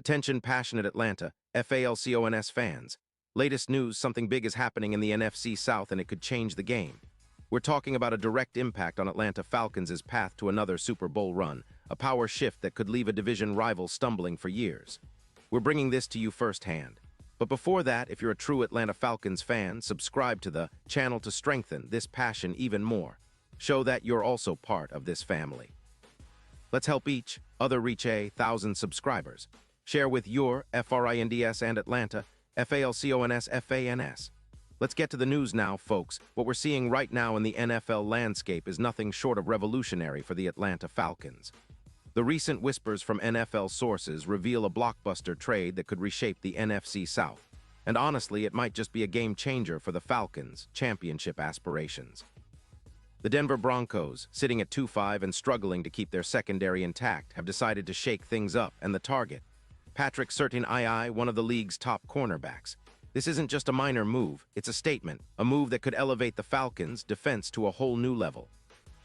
Attention passionate Atlanta, Falcons fans. Latest news, something big is happening in the NFC South and it could change the game. We're talking about a direct impact on Atlanta Falcons' path to another Super Bowl run, a power shift that could leave a division rival stumbling for years. We're bringing this to you firsthand. But before that, if you're a true Atlanta Falcons fan, subscribe to the channel to strengthen this passion even more. Show that you're also part of this family. Let's help each other reach 1,000 subscribers. Share with your FRINDS and Atlanta, FALCONS, FANS. Let's get to the news now, folks. What we're seeing right now in the NFL landscape is nothing short of revolutionary for the Atlanta Falcons. The recent whispers from NFL sources reveal a blockbuster trade that could reshape the NFC South. And honestly, it might just be a game changer for the Falcons' championship aspirations. The Denver Broncos, sitting at 2-5 and struggling to keep their secondary intact, have decided to shake things up, and the target, Patrick Surtain, one of the league's top cornerbacks. This isn't just a minor move, it's a statement, a move that could elevate the Falcons' defense to a whole new level.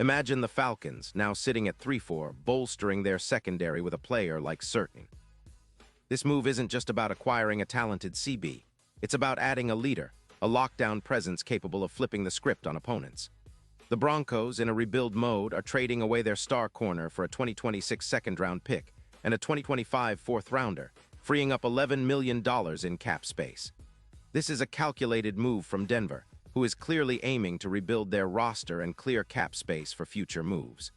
Imagine the Falcons, now sitting at 3-4, bolstering their secondary with a player like Surtain. This move isn't just about acquiring a talented CB, it's about adding a leader, a lockdown presence capable of flipping the script on opponents. The Broncos, in a rebuild mode, are trading away their star corner for a 2026 second-round pick and a 2025 fourth-rounder, freeing up $11 million in cap space. This is a calculated move from Denver, who is clearly aiming to rebuild their roster and clear cap space for future moves.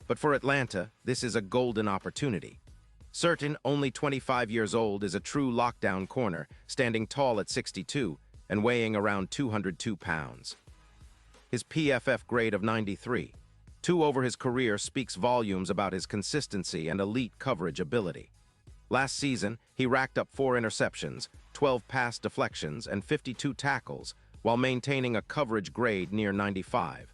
But for Atlanta, this is a golden opportunity. Surtain, only 25 years old, is a true lockdown corner, standing tall at 6'2" and weighing around 202 pounds. His PFF grade of 93, 2 over his career, speaks volumes about his consistency and elite coverage ability. Last season, he racked up 4 interceptions, 12 pass deflections, and 52 tackles, while maintaining a coverage grade near 95.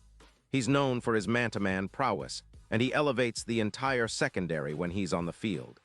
He's known for his man-to-man prowess, and he elevates the entire secondary when he's on the field.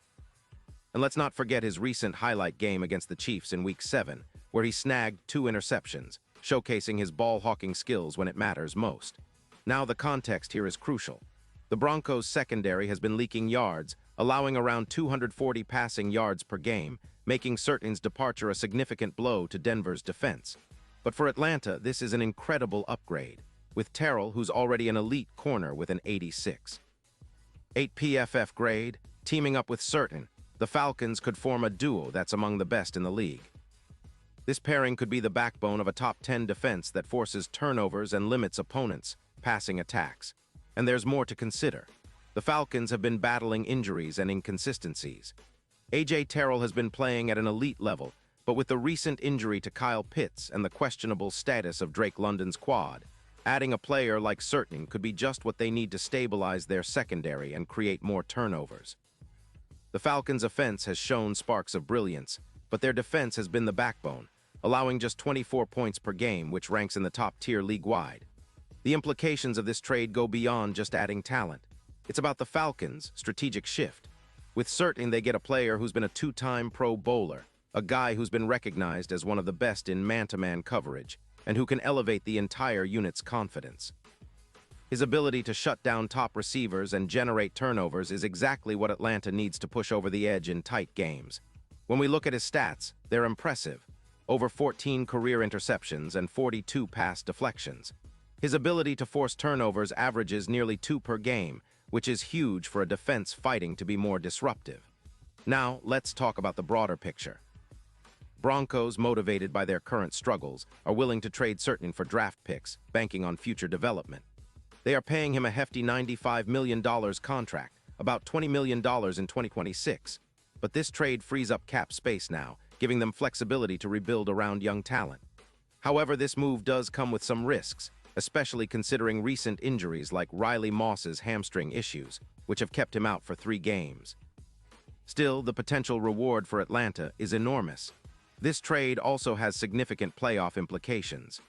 And let's not forget his recent highlight game against the Chiefs in Week 7, where he snagged 2 interceptions, showcasing his ball-hawking skills when it matters most. Now the context here is crucial. The Broncos' secondary has been leaking yards, allowing around 240 passing yards per game, making Surtain's departure a significant blow to Denver's defense. But for Atlanta, this is an incredible upgrade, with Terrell, who's already an elite corner with an 86. 8 PFF grade, teaming up with Surtain, the Falcons could form a duo that's among the best in the league. This pairing could be the backbone of a top 10 defense that forces turnovers and limits opponents' passing attacks. And there's more to consider. The Falcons have been battling injuries and inconsistencies. A.J. Terrell has been playing at an elite level, but with the recent injury to Kyle Pitts and the questionable status of Drake London's quad, adding a player like Surtain could be just what they need to stabilize their secondary and create more turnovers. The Falcons' offense has shown sparks of brilliance, but their defense has been the backbone, allowing just 24 points per game, which ranks in the top tier league-wide. The implications of this trade go beyond just adding talent. It's about the Falcons' strategic shift. With Surtain, they get a player who's been a 2-time Pro Bowler, a guy who's been recognized as one of the best in man-to-man coverage, and who can elevate the entire unit's confidence. His ability to shut down top receivers and generate turnovers is exactly what Atlanta needs to push over the edge in tight games. When we look at his stats, they're impressive. Over 14 career interceptions and 42 pass deflections. His ability to force turnovers averages nearly 2 per game, which is huge for a defense fighting to be more disruptive. Now, let's talk about the broader picture. Broncos, motivated by their current struggles, are willing to trade Surtain for draft picks, banking on future development. They are paying him a hefty $95 million contract, about $20 million in 2026. But this trade frees up cap space now, giving them flexibility to rebuild around young talent. However, this move does come with some risks, especially considering recent injuries like Riley Moss's hamstring issues, which have kept him out for 3 games. Still, the potential reward for Atlanta is enormous. This trade also has significant playoff implications.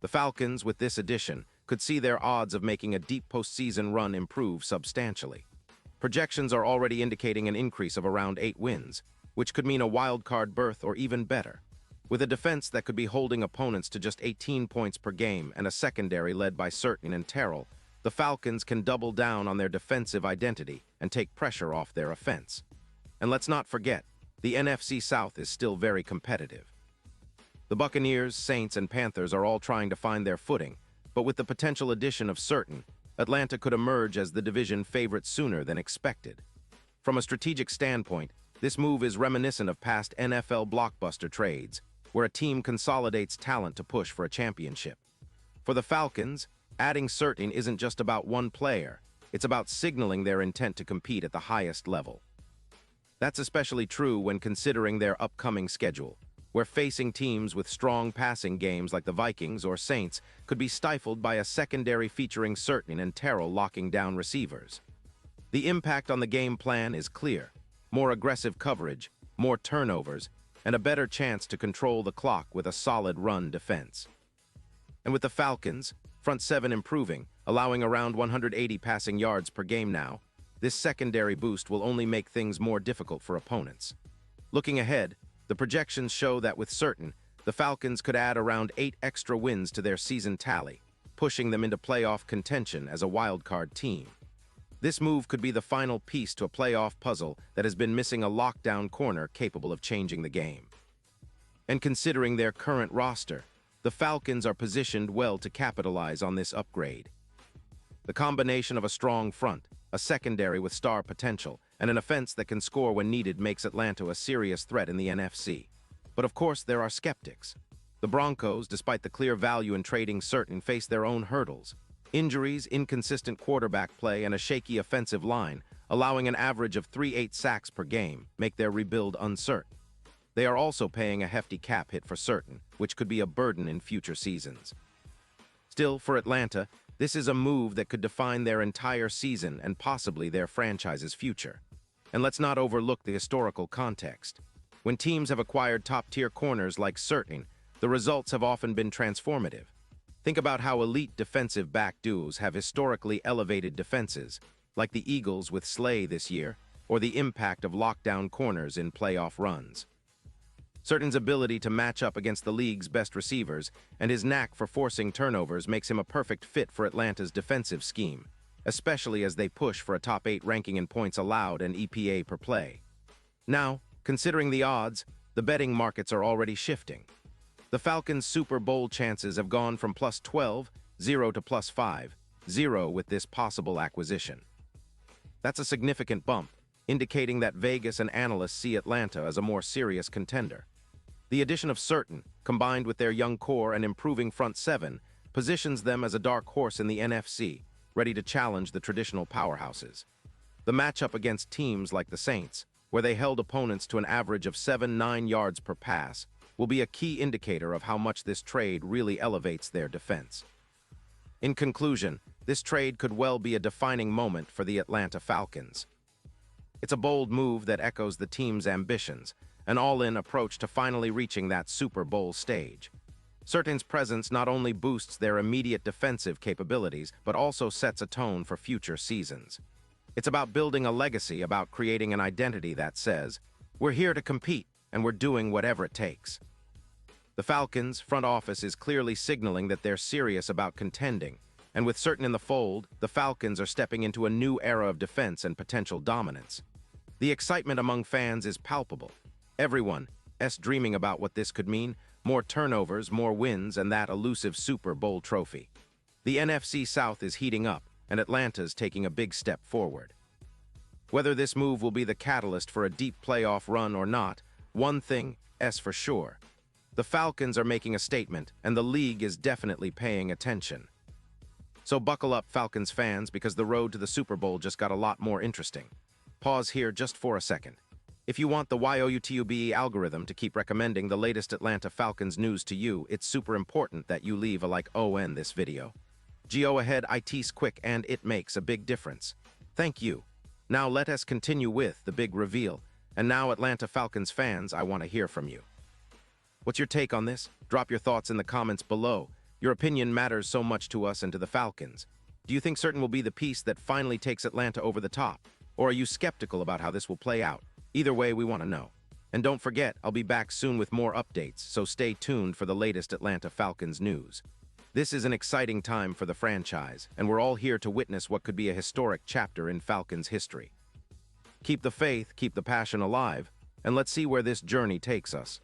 The Falcons, with this addition, could see their odds of making a deep postseason run improve substantially. Projections are already indicating an increase of around 8 wins, which could mean a wild-card berth or even better. With a defense that could be holding opponents to just 18 points per game and a secondary led by Surtain and Terrell, the Falcons can double down on their defensive identity and take pressure off their offense. And let's not forget, the NFC South is still very competitive. The Buccaneers, Saints, and Panthers are all trying to find their footing, but with the potential addition of Certain, Atlanta could emerge as the division favorite sooner than expected. From a strategic standpoint, this move is reminiscent of past NFL blockbuster trades, where a team consolidates talent to push for a championship. For the Falcons, adding Certain isn't just about one player, it's about signaling their intent to compete at the highest level. That's especially true when considering their upcoming schedule, where facing teams with strong passing games like the Vikings or Saints could be stifled by a secondary featuring Certain and Terrell locking down receivers. The impact on the game plan is clear: more aggressive coverage, more turnovers, and a better chance to control the clock with a solid run defense. And with the Falcons, front seven improving, allowing around 180 passing yards per game now, this secondary boost will only make things more difficult for opponents. Looking ahead, the projections show that with Certain, the Falcons could add around 8 extra wins to their season tally, pushing them into playoff contention as a wildcard team. This move could be the final piece to a playoff puzzle that has been missing a lockdown corner capable of changing the game. And considering their current roster, the Falcons are positioned well to capitalize on this upgrade. The combination of a strong front, a secondary with star potential, and an offense that can score when needed makes Atlanta a serious threat in the NFC. But of course, there are skeptics. The Broncos, despite the clear value in trading Certain, face their own hurdles. Injuries, inconsistent quarterback play, and a shaky offensive line, allowing an average of 3.8 sacks per game, make their rebuild uncertain. They are also paying a hefty cap hit for Certain, which could be a burden in future seasons. Still, for Atlanta, this is a move that could define their entire season and possibly their franchise's future. And let's not overlook the historical context. When teams have acquired top-tier corners like Certain, the results have often been transformative. Think about how elite defensive back duos have historically elevated defenses, like the Eagles with Slay this year, or the impact of lockdown corners in playoff runs. Certain's ability to match up against the league's best receivers and his knack for forcing turnovers makes him a perfect fit for Atlanta's defensive scheme, especially as they push for a top 8 ranking in points allowed and EPA per play. Now, considering the odds, the betting markets are already shifting. The Falcons' Super Bowl chances have gone from +12, 0 to +5, 0 with this possible acquisition. That's a significant bump, indicating that Vegas and analysts see Atlanta as a more serious contender. The addition of Certain, combined with their young core and improving front seven, positions them as a dark horse in the NFC, ready to challenge the traditional powerhouses. The matchup against teams like the Saints, where they held opponents to an average of 7-9 yards per pass, will be a key indicator of how much this trade really elevates their defense. In conclusion, this trade could well be a defining moment for the Atlanta Falcons. It's a bold move that echoes the team's ambitions, an all-in approach to finally reaching that Super Bowl stage. Certain's presence not only boosts their immediate defensive capabilities, but also sets a tone for future seasons. It's about building a legacy, about creating an identity that says, "We're here to compete, and we're doing whatever it takes." The Falcons' front office is clearly signaling that they're serious about contending, and with Certain in the fold, the Falcons are stepping into a new era of defense and potential dominance. The excitement among fans is palpable. Everyone's dreaming about what this could mean: more turnovers, more wins, and that elusive Super Bowl trophy. The NFC South is heating up, and Atlanta's taking a big step forward. Whether this move will be the catalyst for a deep playoff run or not, one thing's for sure: the Falcons are making a statement, and the league is definitely paying attention. So buckle up, Falcons fans, because the road to the Super Bowl just got a lot more interesting. Pause here just for a second. If you want the YouTube algorithm to keep recommending the latest Atlanta Falcons news to you, it's super important that you leave a like on this video. Go ahead, it's quick and it makes a big difference. Thank you. Now let us continue with the big reveal. And now, Atlanta Falcons fans, I want to hear from you. What's your take on this? Drop your thoughts in the comments below. Your opinion matters so much to us and to the Falcons. Do you think Certain will be the piece that finally takes Atlanta over the top? Or are you skeptical about how this will play out? Either way, we want to know. And don't forget, I'll be back soon with more updates, so stay tuned for the latest Atlanta Falcons news. This is an exciting time for the franchise, and we're all here to witness what could be a historic chapter in Falcons history. Keep the faith, keep the passion alive, and let's see where this journey takes us.